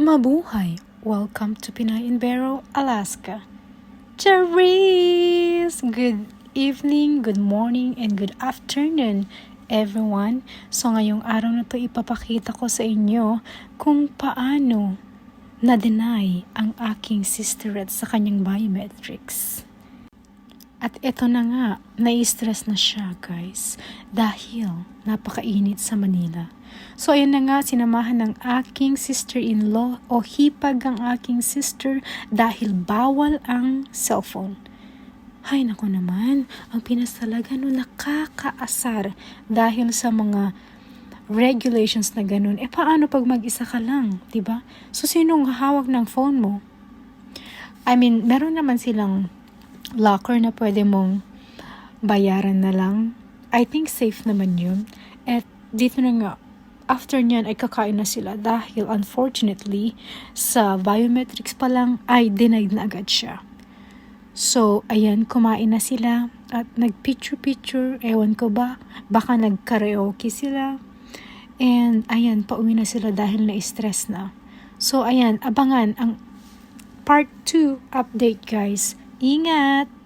Mabuhay! Welcome to Pinay in Barrow, Alaska. Charis! Good evening, good morning, and good afternoon, everyone. So ngayong araw na to ipapakita ko sa inyo kung paano na-deny ang aking sisterette sa kanyang biometrics. At eto na nga, nai-stress na siya guys dahil napakainit sa Manila. So ayan na nga, sinamahan ng aking sister-in-law o hipag ang aking sister dahil bawal ang cellphone. Hay nako naman, ang Pinas talaga no nakakaasar dahil sa mga regulations na ganun. Paano pag mag-isa ka lang, diba? So sinong hawak ng phone mo? Meron naman silang locker na pwede mong bayaran na lang. I think safe naman yun. At dito na nga, after nyan ay kakain na sila dahil unfortunately sa biometrics pa lang ay denied na agad siya. So ayan, kumain na sila at nag-picture, ewan ko ba, baka nag-karaoke sila. And ayan, pauwi na sila dahil na-stress na. So ayan, abangan ang part 2 update guys. Ingat!